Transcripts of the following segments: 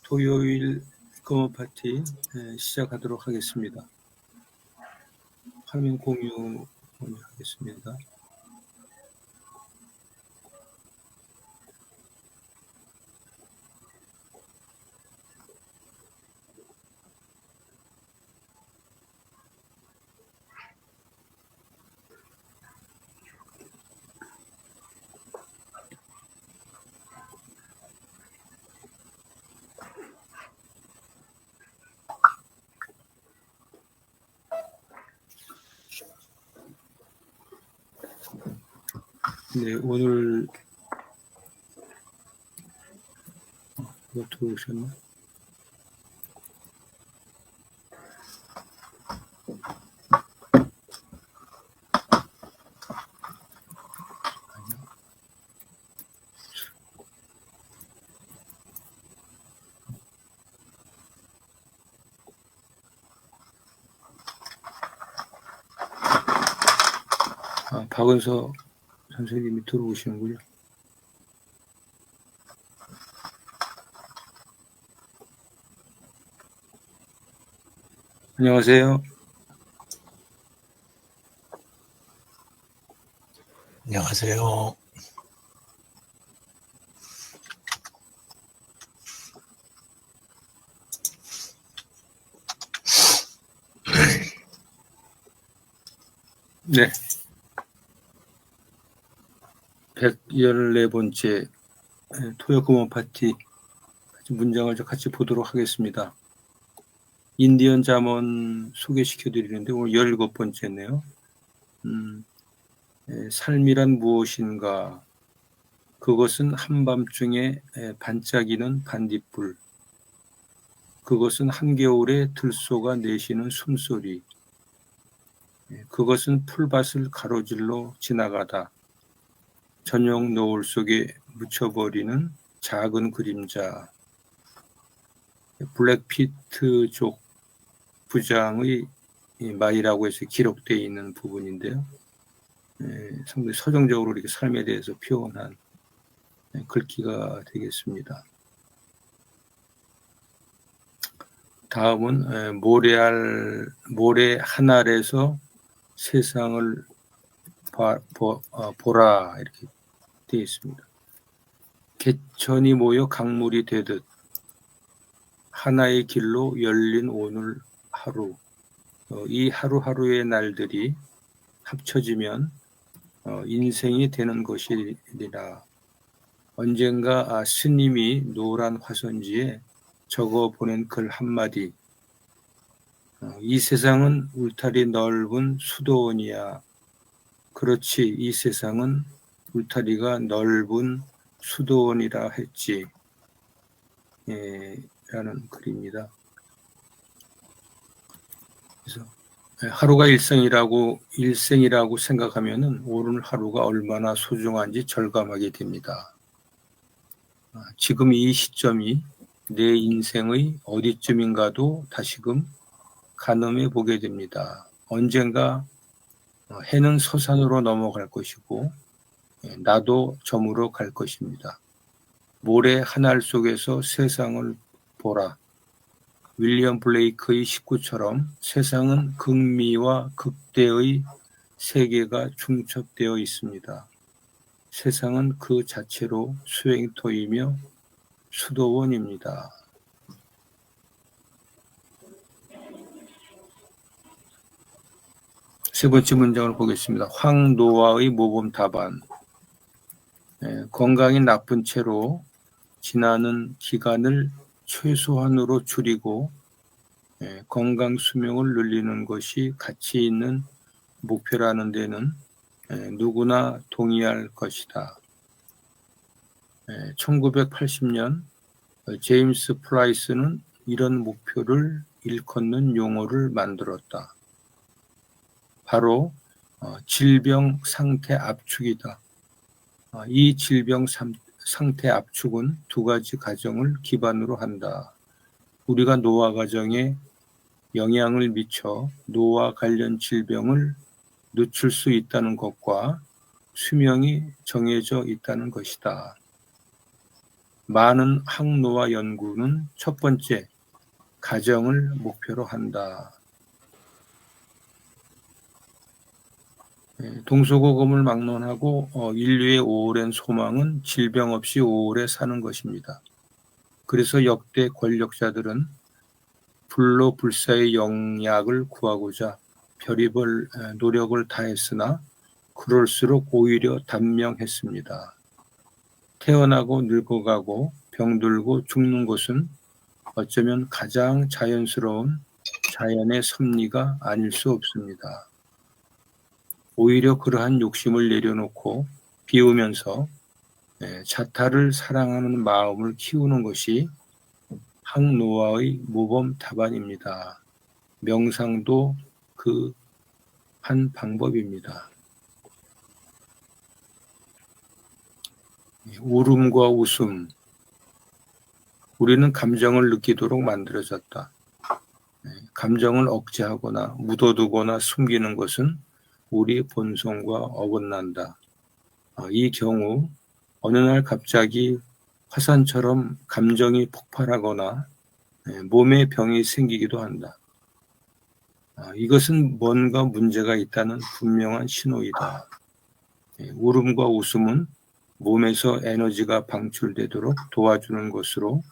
토요일 검은 파티 시작하도록 하겠습니다. 화면 공유 먼저 하겠습니다. 네, 오늘 누가 들어오셨나? 박은서 선생님이 들어오시는군요. 안녕하세요. 안녕하세요. 네. 114번째 토요 검은 파티 문장을 같이 보도록 하겠습니다. 인디언 잠언 소개시켜 드리는데 오늘 17번째네요. 삶이란 무엇인가? 그것은 한밤중에 반짝이는 반딧불. 그것은 한겨울에 들소가 내쉬는 숨소리. 그것은 풀밭을 가로질러 지나가다 저녁 노을 속에 묻혀버리는 작은 그림자. 블랙피트족 부장의 말이라고 해서 기록되어 있는 부분인데요. 상당히 서정적으로 이렇게 삶에 대해서 표현한 글귀가 되겠습니다. 다음은 모래 한 알에서 세상을 보라 이렇게 되어 있습니다. 개천이 모여 강물이 되듯 하나의 길로 열린 오늘 하루. 이 하루하루의 날들이 합쳐지면 인생이 되는 것이리라. 언젠가 스님이 노란 화선지에 적어 보낸 글 한마디. 이 세상은 울타리 넓은 수도원이야. 그렇지, 이 세상은 울타리가 넓은 수도원이라 했지. 라는 글입니다. 그래서 하루가 일생이라고 생각하면은 오늘 하루가 얼마나 소중한지 절감하게 됩니다. 지금 이 시점이 내 인생의 어디쯤인가도 다시금 가늠해 보게 됩니다. 언젠가 해는 서산으로 넘어갈 것이고 나도 저물어 갈 것입니다. 모래 한 알 속에서 세상을 보라. 윌리엄 블레이크의 식구처럼 세상은 극미와 극대의 세계가 중첩되어 있습니다. 세상은 그 자체로 수행토이며 수도원입니다. 세 번째 문장을 보겠습니다. 황노아의 모범 답안. 건강이 나쁜 채로 지나는 기간을 최소한으로 줄이고 건강 수명을 늘리는 것이 가치 있는 목표라는 데는 누구나 동의할 것이다. 1980년 제임스 프라이스는 이런 목표를 일컫는 용어를 만들었다. 바로 질병 상태 압축이다. 이 질병 상태 압축은 두 가지 가정을 기반으로 한다. 우리가 노화 과정에 영향을 미쳐 노화 관련 질병을 늦출 수 있다는 것과 수명이 정해져 있다는 것이다. 많은 항노화 연구는 첫 번째, 가정을 목표로 한다. 동서고금을 막론하고 인류의 오랜 소망은 질병 없이 오래 사는 것입니다. 그래서 역대 권력자들은 불로불사의 영약을 구하고자 별의별 노력을 다했으나 그럴수록 오히려 단명했습니다. 태어나고 늙어가고 병들고 죽는 것은 어쩌면 가장 자연스러운 자연의 섭리가 아닐 수 없습니다. 오히려 그러한 욕심을 내려놓고 비우면서 자타를 사랑하는 마음을 키우는 것이 항노화의 모범 답안입니다. 명상도 그 한 방법입니다. 울음과 웃음. 우리는 감정을 느끼도록 만들어졌다. 감정을 억제하거나 묻어두거나 숨기는 것은 우리 본성과 어긋난다. 이 경우 어느 날 갑자기 화산처럼 감정이 폭발하거나 몸에 병이 생기기도 한다. 이것은 뭔가 문제가 있다는 분명한 신호이다. 울음과 웃음은 몸에서 에너지가 방출되도록 도와주는 것으로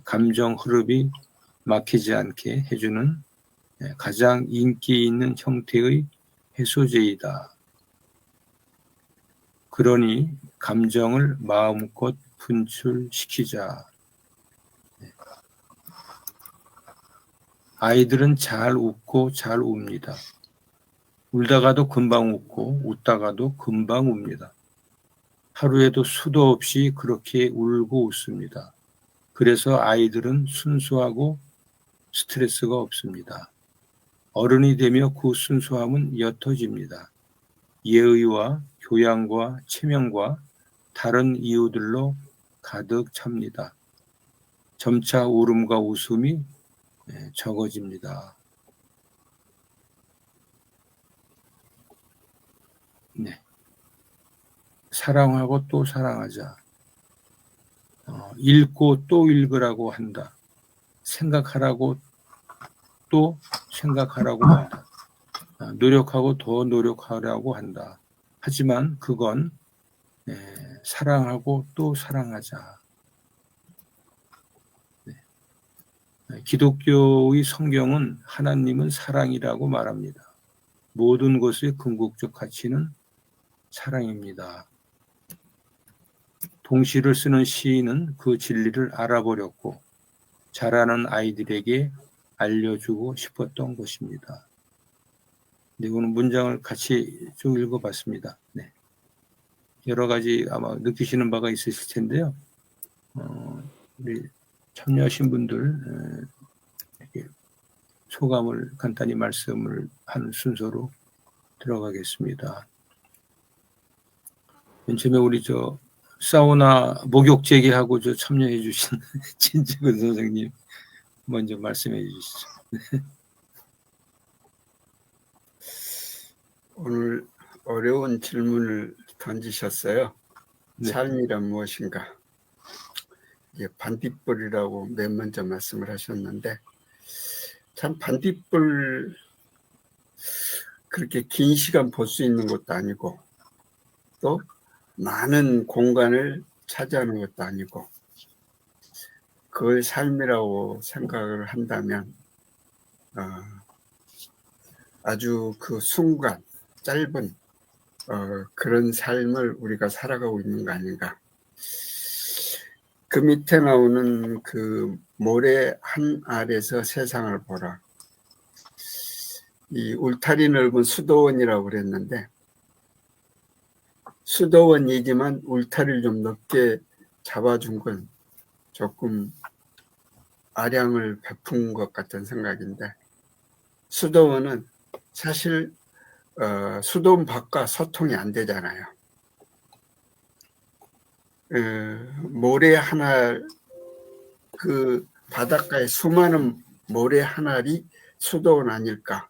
감정 흐름이 막히지 않게 해주는 가장 인기 있는 형태의 해소제이다. 그러니 감정을 마음껏 분출시키자. 아이들은 잘 웃고 잘 웁니다. 울다가도 금방 웃고 웃다가도 금방 웁니다. 하루에도 수도 없이 그렇게 울고 웃습니다. 그래서 아이들은 순수하고 스트레스가 없습니다. 어른이 되며 그 순수함은 옅어집니다. 예의와 교양과 체면과 다른 이유들로 가득 찹니다. 점차 울음과 웃음이 적어집니다. 네. 사랑하고 또 사랑하자. 읽고 또 읽으라고 한다. 생각하라고 또 생각하라고 한다. 노력하고 더 노력하라고 한다. 하지만 그건 사랑하고 또 사랑하자. 기독교의 성경은 하나님은 사랑이라고 말합니다. 모든 것의 궁극적 가치는 사랑입니다. 동시를 쓰는 시인은 그 진리를 알아보렸고 자라는 아이들에게 알려주고 싶었던 것입니다. 네, 오늘 문장을 같이 쭉 읽어봤습니다. 네. 여러 가지 아마 느끼시는 바가 있으실 텐데요. 우리 참여하신 분들 소감을 간단히 말씀을 하는 순서로 들어가겠습니다. 맨 처음에 우리 사우나 목욕 재개하고 참여해 주신 진지근 선생님 먼저 말씀해 주시죠. 오늘 어려운 질문을 던지셨어요. 네. 삶이란 무엇인가? 이게 반딧불이라고 맨 먼저 말씀을 하셨는데 참 반딧불 그렇게 긴 시간 볼 수 있는 것도 아니고 또 많은 공간을 차지하는 것도 아니고 그걸 삶이라고 생각을 한다면 아주 그 순간 짧은 그런 삶을 우리가 살아가고 있는 거 아닌가. 그 밑에 나오는 그 모래 한 알에서 세상을 보라. 이 울타리 넓은 수도원이라고 그랬는데 수도원이지만 울타리를 좀 넓게 잡아준 건 조금 아량을 베푼 것 같은 생각인데 수도원은 사실 수도원 밖과 소통이 안 되잖아요. 모래 한 알, 그 바닷가에 수많은 모래 한 알이 수도원 아닐까.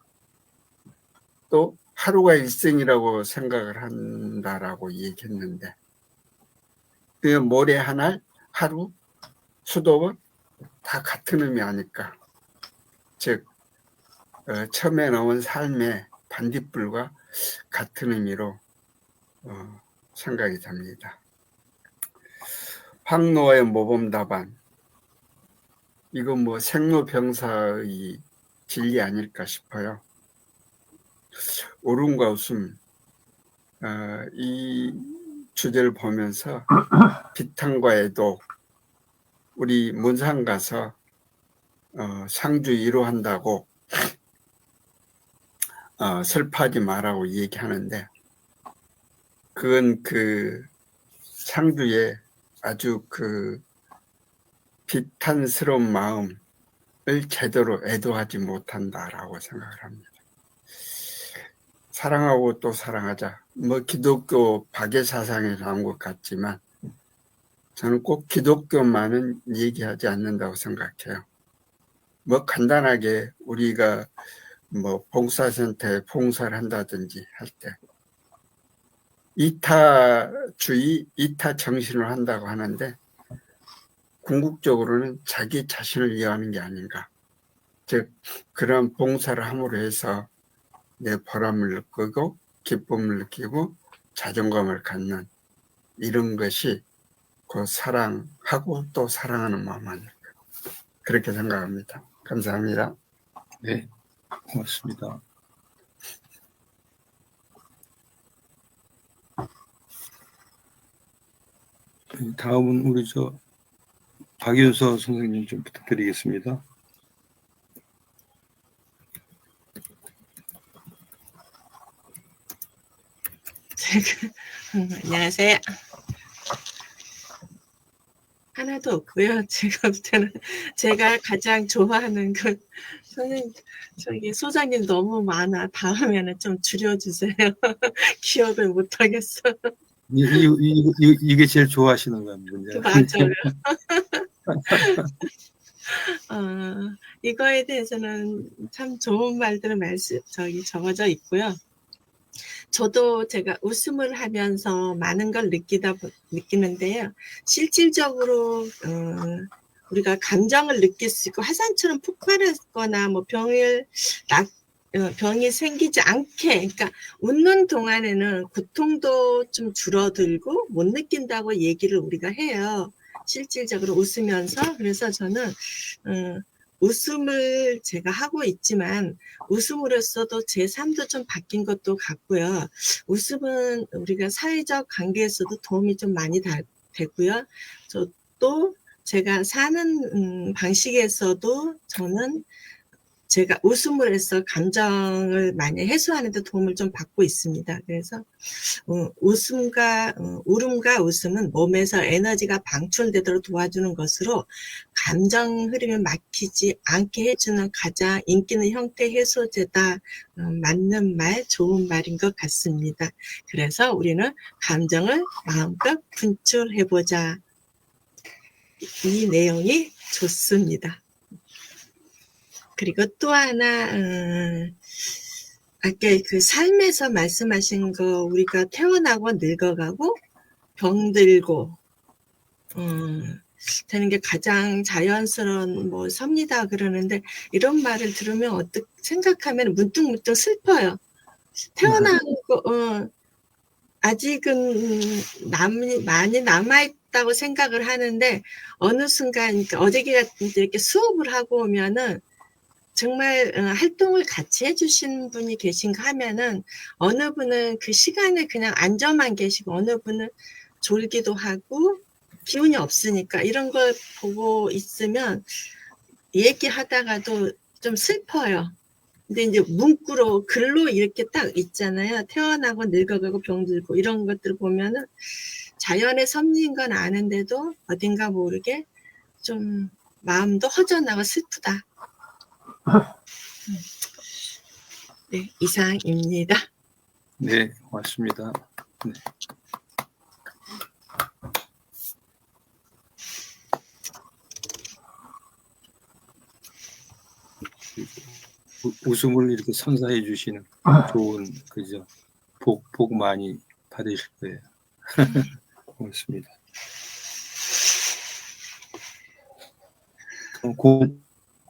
또 하루가 일생이라고 생각을 한다라고 얘기했는데 그 모래 한 알, 하루, 수도원 다 같은 의미 아닐까. 즉 처음에 나온 삶의 반딧불과 같은 의미로 생각이 됩니다. 황노의 모범답안, 이건 뭐 생로병사의 진리 아닐까 싶어요. 울음과 웃음, 이 주제를 보면서 비탄과 애도, 우리 문상 가서 상주 1호 한다고 슬퍼하지 말라고 얘기하는데, 그건 그 상주의 아주 그 비탄스러운 마음을 제대로 애도하지 못한다라고 생각을 합니다. 사랑하고 또 사랑하자. 뭐 기독교 박애사상에 나온 것 같지만 저는 꼭 기독교만은 얘기하지 않는다고 생각해요. 뭐 간단하게 우리가 뭐 봉사센터에 봉사를 한다든지 할 때 이타주의, 이타정신을 한다고 하는데 궁극적으로는 자기 자신을 위하는 게 아닌가. 즉 그런 봉사를 함으로 해서 내 보람을 느끼고 기쁨을 느끼고 자존감을 갖는 이런 것이 그 사랑하고 또 사랑하는 마음 아닐까. 그렇게 생각합니다. 감사합니다. 네, 고맙습니다. 다음은 우리 박윤서 선생님 좀 부탁드리겠습니다. 안녕하세요. 하나도 없고요. 제가 볼 때는 제가 가장 좋아하는 그 선생님, 저기 소장님 너무 많아. 다음에는 좀 줄여주세요. 기억을 못하겠어. 이게 제일 좋아하시는 거예요, 문제. 맞아요. 이거에 대해서는 참 좋은 말들은 적어져 있고요. 저도 제가 웃음을 하면서 많은 걸 느끼는데요. 실질적으로 우리가 감정을 느낄 수 있고 화산처럼 폭발했거나 뭐 병이 생기지 않게, 그러니까 웃는 동안에는 고통도 좀 줄어들고 못 느낀다고 얘기를 우리가 해요. 실질적으로 웃으면서. 그래서 저는 웃음을 제가 하고 있지만 웃음으로써도 제 삶도 좀 바뀐 것도 같고요. 웃음은 우리가 사회적 관계에서도 도움이 좀 많이 되고요. 또 제가 사는 방식에서도 저는 제가 웃음을 해서 감정을 많이 해소하는 데 도움을 좀 받고 있습니다. 그래서 울음과 웃음은 몸에서 에너지가 방출되도록 도와주는 것으로 감정 흐름을 막히지 않게 해주는 가장 인기 있는 형태 해소제다. 맞는 말, 좋은 말인 것 같습니다. 그래서 우리는 감정을 마음껏 분출해보자. 이 내용이 좋습니다. 그리고 또 하나, 아까 그 삶에서 말씀하신 거, 우리가 태어나고 늙어가고 병들고 되는 게 가장 자연스러운 뭐 섭니다 그러는데, 이런 말을 들으면 생각하면 문득문득 슬퍼요. 태어나고 아직은 많이 남아있다고 생각을 하는데, 어느 순간, 그러니까 어저께 같은 때 이렇게 수업을 하고 오면은 정말 활동을 같이 해주신 분이 계신가 하면은, 어느 분은 그 시간에 그냥 앉아만 계시고 어느 분은 졸기도 하고 기운이 없으니까, 이런 걸 보고 있으면 얘기하다가도 좀 슬퍼요. 근데 이제 문구로 글로 이렇게 딱 있잖아요. 태어나고 늙어가고 병들고 이런 것들 보면은 자연의 섭리인 건 아는데도 어딘가 모르게 좀 마음도 허전하고 슬프다. 네, 이상입니다. 네, 고맙습니다. 네. 웃음을 이렇게 선사해 주시는 좋은, 그죠? 복 많이 받으실 거예요. 고맙습니다.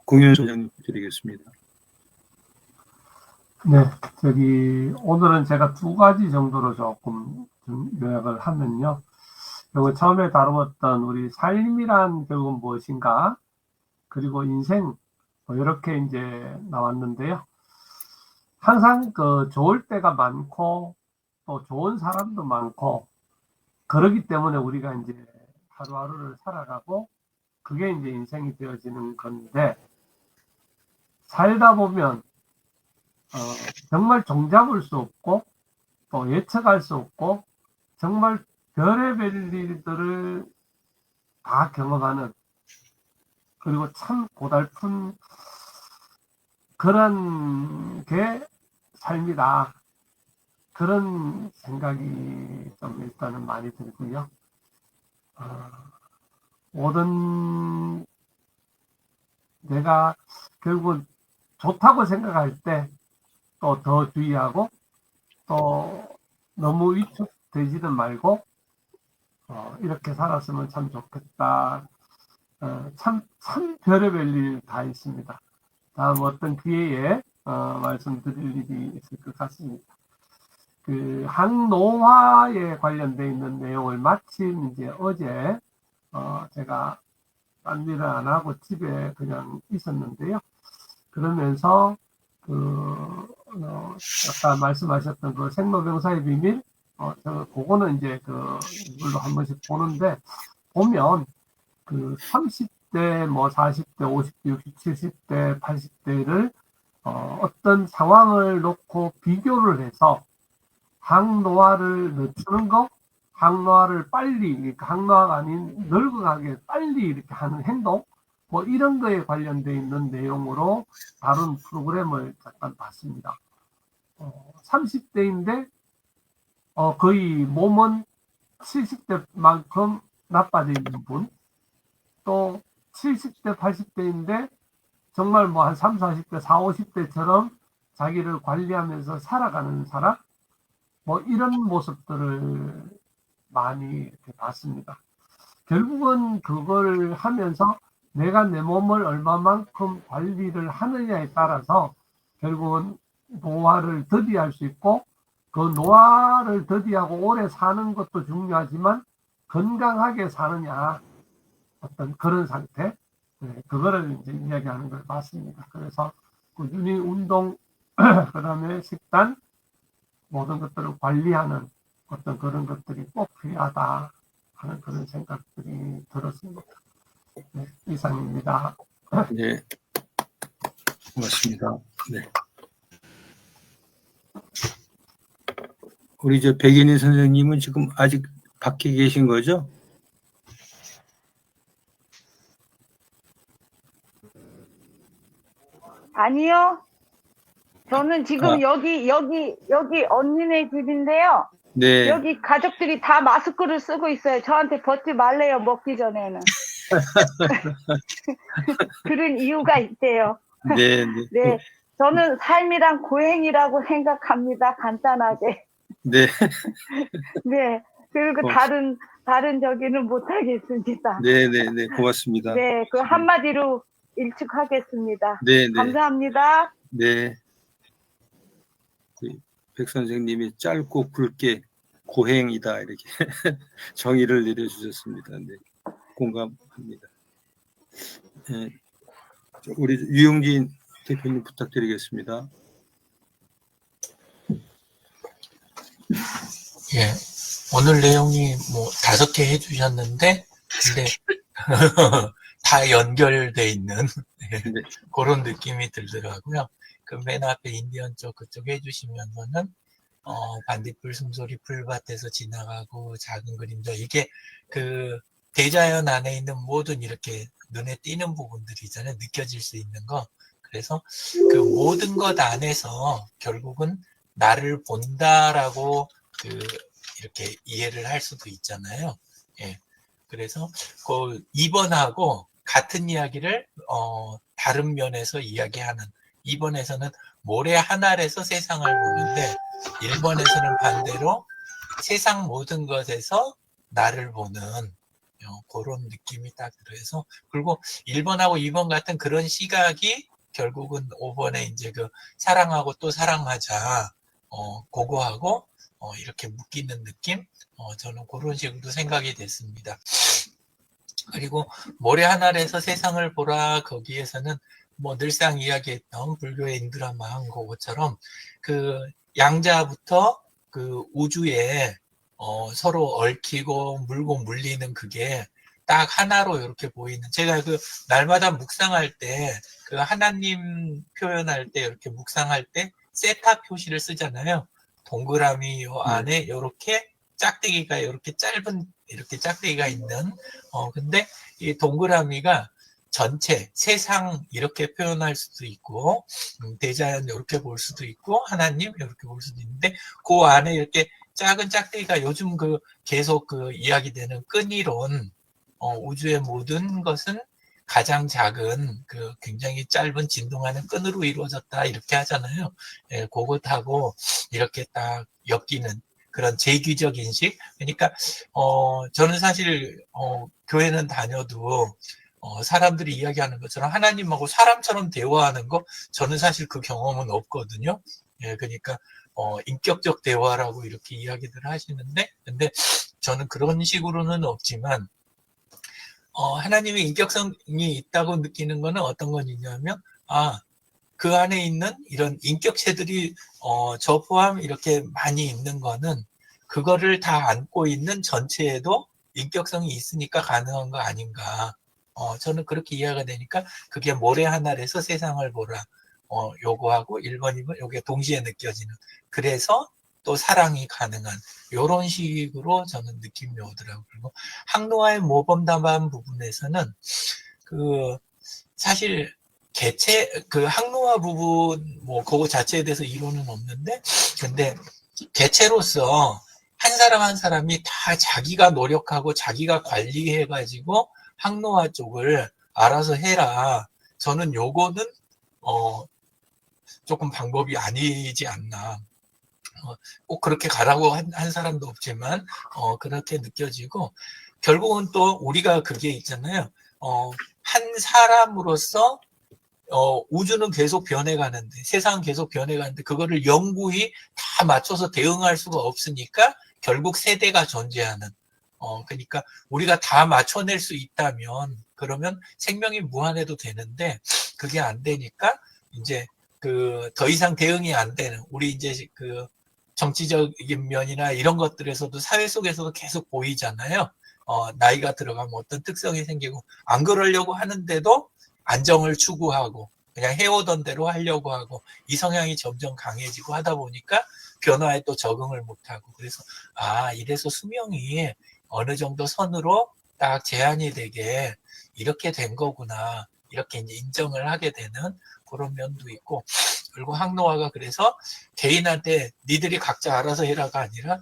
공윤 소장님 드리겠습니다. 네, 오늘은 제가 두 가지 정도로 조금 좀 요약을 하면요. 그리고 처음에 다루었던 우리 삶이란 결국은 무엇인가, 그리고 인생, 이렇게 이제 나왔는데요. 항상 좋을 때가 많고, 또 좋은 사람도 많고, 그러기 때문에 우리가 이제 하루하루를 살아가고, 그게 이제 인생이 되어지는 건데, 살다 보면, 정말 종잡을 수 없고, 또 예측할 수 없고, 정말 별의별 일들을 다 경험하는, 그리고 참 고달픈 그런 게 삶이다. 그런 생각이 좀 일단은 많이 들고요. 모든 내가 결국은 좋다고 생각할 때 또 더 주의하고, 또 너무 위축되지는 말고, 이렇게 살았으면 참 좋겠다. 참 별의별 일 다 있습니다. 다음 어떤 기회에 말씀드릴 일이 있을 것 같습니다. 그 항노화에 관련되어 있는 내용을 마침 이제 어제 제가 딴 일을 안 하고 집에 그냥 있었는데요. 그러면서 아까 말씀하셨던 그 생로병사의 비밀, 그거는 이제 이걸로 한 번씩 보는데, 보면 30대, 40대, 50대, 60대, 70대, 80대를 어떤 상황을 놓고 비교를 해서 항노화를 늦추는 거, 항노화를 빨리, 항노화가 아닌 늙어가게 빨리 이렇게 하는 행동, 이런 거에 관련되어 있는 내용으로 다룬 프로그램을 잠깐 봤습니다. 30대인데 거의 몸은 70대만큼 나빠져 있는 분, 또 70대, 80대인데 정말 한 30, 40대, 40, 50대처럼 자기를 관리하면서 살아가는 사람, 이런 모습들을 많이 이렇게 봤습니다. 결국은 그걸 하면서 내가 내 몸을 얼마만큼 관리를 하느냐에 따라서 결국은 노화를 더디할 수 있고, 그 노화를 더디하고 오래 사는 것도 중요하지만 건강하게 사느냐, 어떤 그런 상태, 그거를 이제 이야기하는 걸 봤습니다. 그래서 꾸준히 운동, 그 다음에 식단, 모든 것들을 관리하는 어떤 그런 것들이 꼭 필요하다 하는 그런 생각들이 들었습니다. 네, 이상입니다. 네, 고맙습니다. 네. 우리 백인희 선생님은 지금 아직 밖에 계신 거죠? 아니요. 저는 지금 여기 언니네 집인데요. 네. 여기 가족들이 다 마스크를 쓰고 있어요. 저한테 벗지 말래요, 먹기 전에는. 그런 이유가 있대요. 네, 네. 저는 삶이란 고행이라고 생각합니다. 간단하게. 네. 네. 그리고 다른 저기는 못하겠습니다. 네, 고맙습니다. 네, 그 한마디로 일축하겠습니다. 네. 감사합니다. 네. 백 선생님이 짧고 굵게 고행이다 이렇게 정의를 내려주셨습니다. 네, 공감합니다. 네, 우리 유영진 대표님 부탁드리겠습니다. 예, 오늘 내용이 5개 해주셨는데, 근데 다 연결돼 있는 네. 그런 느낌이 들더라고요. 그 맨 앞에 인디언 쪽 그쪽 해주시면서는 반딧불 숨소리 풀밭에서 지나가고 작은 그림자, 이게 그 대자연 안에 있는 모든 이렇게 눈에 띄는 부분들이잖아요. 느껴질 수 있는 거. 그래서 그 모든 것 안에서 결국은 나를 본다라고 이렇게 이해를 할 수도 있잖아요. 예. 그래서 그 2번하고 같은 이야기를 다른 면에서 이야기하는, 2번에서는 모래 한 알에서 세상을 보는데 1번에서는 반대로 세상 모든 것에서 나를 보는, 그런 느낌이 딱 들어서 그리고 1번하고 2번 같은 그런 시각이 결국은 5번에 이제 그 사랑하고 또 사랑하자 그거하고 이렇게 묶이는 느낌 저는 그런 식으로 생각이 됐습니다. 그리고 모래 하늘에서 세상을 보라 거기에서는 뭐 늘상 이야기했던 불교의 인드라마한 그것처럼 그 양자부터 그 우주에 서로 얽히고 물고 물리는 그게 딱 하나로 이렇게 보이는 제가 그 날마다 묵상할 때 그 하나님 표현할 때 이렇게 묵상할 때 세타 표시를 쓰잖아요. 동그라미 요 안에 이렇게 짝대기가 이렇게 짧은 이렇게 짝대기가 있는 근데 이 동그라미가 전체 세상 이렇게 표현할 수도 있고 대자연 이렇게 볼 수도 있고 하나님 이렇게 볼 수도 있는데 그 안에 이렇게 작은 짝대기가 요즘 그 계속 그 이야기되는 끈이론 우주의 모든 것은 가장 작은 그 굉장히 짧은 진동하는 끈으로 이루어졌다 이렇게 하잖아요. 예, 그것하고 이렇게 딱 엮이는 그런 제규적 인식. 그러니까 저는 사실 교회는 다녀도 사람들이 이야기하는 것처럼 하나님하고 사람처럼 대화하는 거 저는 사실 그 경험은 없거든요. 예, 그러니까 인격적 대화라고 이렇게 이야기들 하시는데 근데 저는 그런 식으로는 없지만 하나님의 인격성이 있다고 느끼는 거는 어떤 거냐면 그 안에 있는 이런 인격체들이 저 포함 이렇게 많이 있는 거는 그거를 다 안고 있는 전체에도 인격성이 있으니까 가능한 거 아닌가. 저는 그렇게 이해가 되니까 그게 모래 하늘에서 세상을 보라. 요거하고 1번, 2번 요게 동시에 느껴지는. 그래서 또 사랑이 가능한 요런 식으로 저는 느낌이 오더라고요. 그리고 항노화의 모범답안 부분에서는 그 사실 그 항노화 부분 뭐 그거 자체에 대해서 이론은 없는데 근데 개체로서 한 사람 한 사람이 다 자기가 노력하고 자기가 관리해가지고 항노화 쪽을 알아서 해라. 저는 요거는 조금 방법이 아니지 않나. 꼭 그렇게 가라고 한 사람도 없지만 그렇게 느껴지고 결국은 또 우리가 그게 있잖아요. 한 사람으로서 우주는 계속 변해가는데 세상은 계속 변해가는데 그거를 영구히 다 맞춰서 대응할 수가 없으니까 결국 세대가 존재하는 그러니까 우리가 다 맞춰낼 수 있다면 그러면 생명이 무한해도 되는데 그게 안 되니까 이제 그 더 이상 대응이 안 되는 우리 이제 그 정치적인 면이나 이런 것들에서도 사회 속에서도 계속 보이잖아요. 나이가 들어가면 어떤 특성이 생기고 안 그러려고 하는데도 안정을 추구하고 그냥 해오던 대로 하려고 하고 이 성향이 점점 강해지고 하다 보니까 변화에 또 적응을 못하고 그래서 이래서 수명이 어느 정도 선으로 딱 제한이 되게 이렇게 된 거구나 이렇게 이제 인정을 하게 되는 그런 면도 있고 그리고 항노화가 그래서 개인한테 니들이 각자 알아서 해라가 아니라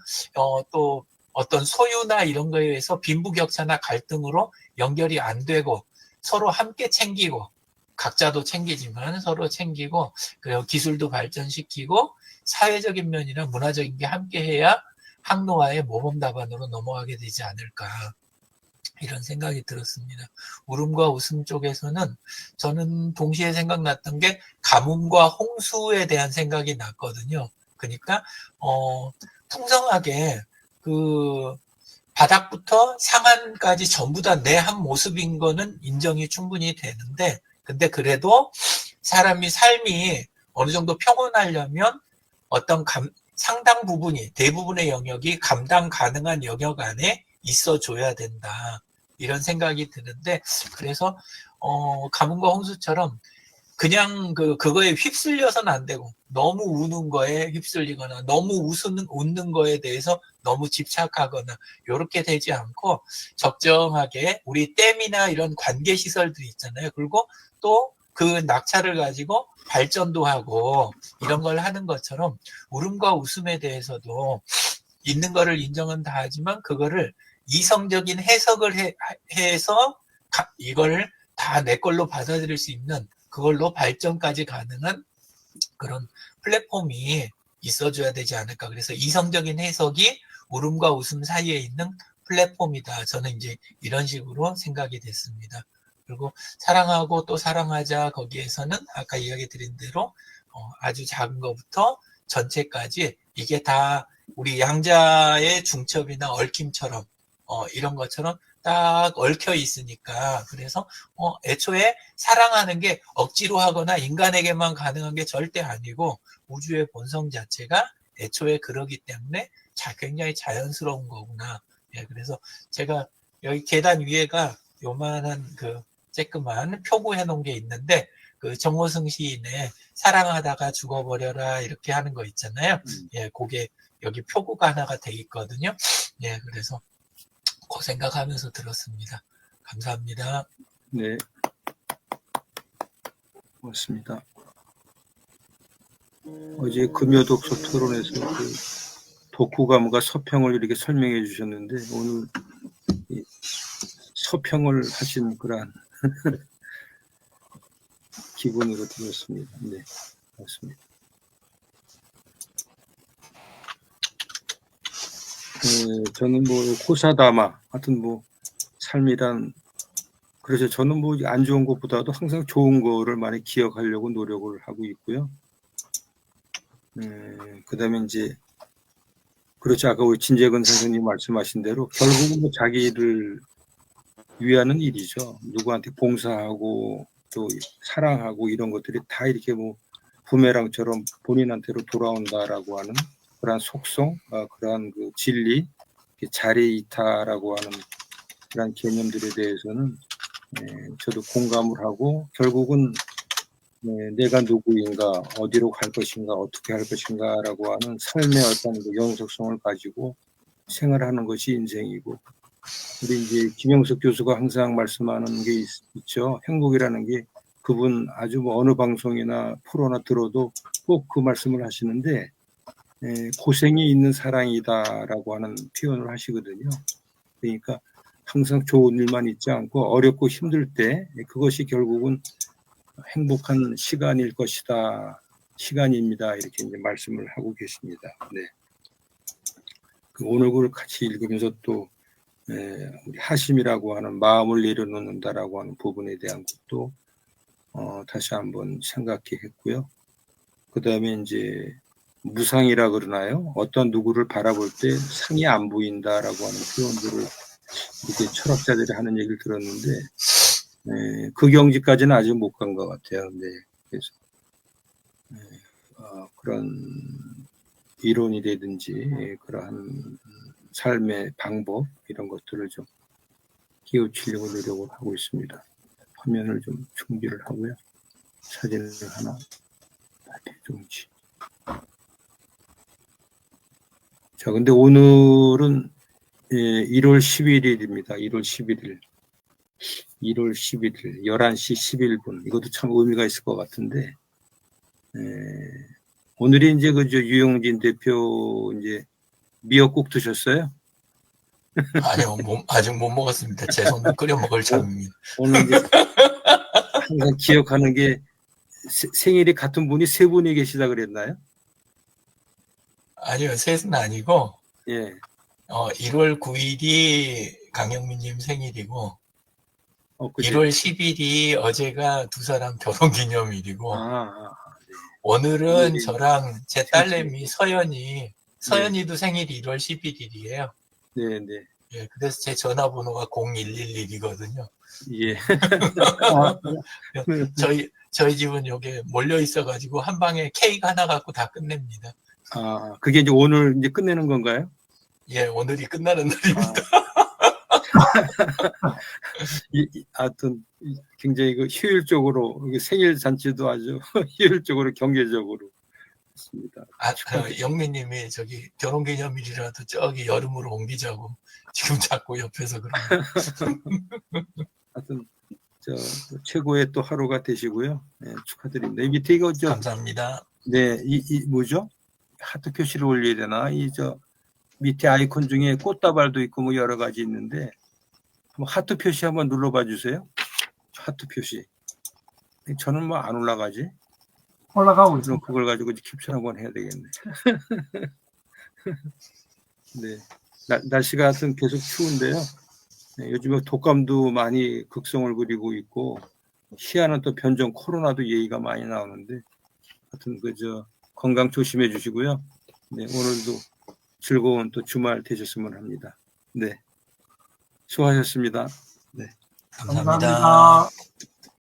또 어떤 소유나 이런 거에 의해서 빈부격차나 갈등으로 연결이 안 되고 서로 함께 챙기고 각자도 챙기지만 서로 챙기고 그리고 기술도 발전시키고 사회적인 면이나 문화적인 게 함께 해야 항노화의 모범 답안으로 넘어가게 되지 않을까 이런 생각이 들었습니다. 울음과 웃음 쪽에서는 저는 동시에 생각났던 게 가뭄과 홍수에 대한 생각이 났거든요. 그러니까 풍성하게 그 바닥부터 상한까지 전부 다 내 한 모습인 거는 인정이 충분히 되는데 근데 그래도 사람이 삶이 어느 정도 평온하려면 어떤 상당 부분이 대부분의 영역이 감당 가능한 영역 안에 있어줘야 된다. 이런 생각이 드는데 그래서 가뭄과 홍수처럼 그냥 그거에 휩쓸려서는 안 되고 너무 우는 거에 휩쓸리거나 너무 웃는 거에 대해서 너무 집착하거나 이렇게 되지 않고 적정하게 우리 댐이나 이런 관계 시설들이 있잖아요. 그리고 또 그 낙차를 가지고 발전도 하고 이런 걸 하는 것처럼 울음과 웃음에 대해서도 있는 거를 인정은 다 하지만 그거를 이성적인 해석을 해서 이걸 다 내 걸로 받아들일 수 있는 그걸로 발전까지 가능한 그런 플랫폼이 있어줘야 되지 않을까. 그래서 이성적인 해석이 울음과 웃음 사이에 있는 플랫폼이다. 저는 이제 이런 식으로 생각이 됐습니다. 그리고 사랑하고 또 사랑하자 거기에서는 아까 이야기 드린 대로 아주 작은 것부터 전체까지 이게 다 우리 양자의 중첩이나 얽힘처럼 이런 것처럼 딱 얽혀 있으니까 그래서 애초에 사랑하는 게 억지로 하거나 인간에게만 가능한 게 절대 아니고 우주의 본성 자체가 애초에 그러기 때문에 굉장히 자연스러운 거구나. 예, 그래서 제가 여기 계단 위에가 요만한 그 쬐끄만 표구해 놓은 게 있는데 그 정호승 시인의 사랑하다가 죽어버려라 이렇게 하는 거 있잖아요. 예, 그게 여기 표구가 하나가 돼 있거든요. 예, 그래서 그 생각하면서 들었습니다. 감사합니다. 네. 고맙습니다. 어제 금요독서 토론에서 그 독후감과 서평을 이렇게 설명해 주셨는데 오늘 이 서평을 하신 그러한 기분으로 들었습니다. 네, 맞습니다. 저는 뭐 코사다마 하여튼 뭐 삶이란 그래서 저는 뭐 안 좋은 것보다도 항상 좋은 거를 많이 기억하려고 노력을 하고 있고요. 그다음에 이제 그렇죠. 아까 우리 진재근 선생님 말씀하신 대로 결국은 뭐 자기를 위하는 일이죠. 누구한테 봉사하고 또 사랑하고 이런 것들이 다 이렇게 뭐 부메랑처럼 본인한테로 돌아온다라고 하는 그러한 속성, 그러한 그 진리, 자리이타라고 하는 그런 개념들에 대해서는 저도 공감을 하고 결국은 내가 누구인가, 어디로 갈 것인가, 어떻게 할 것인가라고 하는 삶의 어떤 그 영속성을 가지고 생활하는 것이 인생이고, 우리 이제 김영석 교수가 항상 말씀하는 게 있죠. 행복이라는 게 그분 아주 뭐 어느 방송이나 프로나 들어도 꼭 그 말씀을 하시는데 고생이 있는 사랑이다라고 하는 표현을 하시거든요. 그러니까 항상 좋은 일만 있지 않고 어렵고 힘들 때 그것이 결국은 행복한 시간일 것이다, 시간입니다. 이렇게 이제 말씀을 하고 계십니다. 네. 오늘 그걸 같이 읽으면서 또 우리 하심이라고 하는 마음을 내려놓는다라고 하는 부분에 대한 것도 다시 한번 생각해 했고요. 그 다음에 이제 무상이라 그러나요? 어떤 누구를 바라볼 때 상이 안 보인다라고 하는 표현들을 이렇게 철학자들이 하는 얘기를 들었는데 그 경지까지는 아직 못 간 것 같아요. 네, 그래서 그런 이론이라든지 그러한 삶의 방법 이런 것들을 좀 끼우치려고 노력을 하고 있습니다. 화면을 좀 준비를 하고요. 사진을 하나 대중지. 자, 근데 오늘은 1월 11일입니다. 1월 11일. 1월 11일 11시 11분. 이것도 참 의미가 있을 것 같은데 오늘이 이제 그저 유영진 대표 이제 미역국 드셨어요? 아니요, 아직 못 먹었습니다. 제 손으로 끓여 먹을 참입니다. 오늘 이제 항상 기억하는 게 생일이 같은 분이 세 분이 계시다 그랬나요? 아니요, 셋은 아니고 예. 1월 9일이 강영민님 생일이고 그죠? 1월 10일이 어제가 두 사람 결혼기념일이고 네. 오늘은 네. 저랑 제 딸내미 서연이도 생일이 1월 11일이에요. 네, 네. 예, 그래서 제 전화번호가 0111이거든요. 예. 저희 집은 여기 몰려 있어가지고 한 방에 케이크 하나 갖고 다 끝냅니다. 그게 이제 오늘 이제 끝내는 건가요? 예, 오늘이 끝나는 날입니다. 하여튼 굉장히 그 효율적으로 생일 잔치도 아주 효율적으로 경제적으로 했습니다. 영민님이 저기 결혼기념일이라도 저기 여름으로 옮기자고 지금 자꾸 옆에서 그러는. 하여튼 최고의 또 하루가 되시고요. 네, 축하드립니다. 이 밑에 이거 감사합니다. 네, 이 뭐죠? 하트 표시를 올려야 되나? 밑에 아이콘 중에 꽃다발도 있고 뭐 여러 가지 있는데 하트 표시 한번 눌러봐 주세요. 하트 표시. 저는 뭐 안 올라가지. 올라가고 있습니다. 그걸 가지고 캡처 한번 해야 되겠네. 네. 날씨가 하여튼 계속 추운데요. 네, 요즘에 독감도 많이 극성을 부리고 있고 희한한 또 변종 코로나도 얘기가 많이 나오는데 하여튼 그저 건강 조심해 주시고요. 네, 오늘도 즐거운 또 주말 되셨으면 합니다. 네, 수고하셨습니다. 네. 감사합니다. 감사합니다.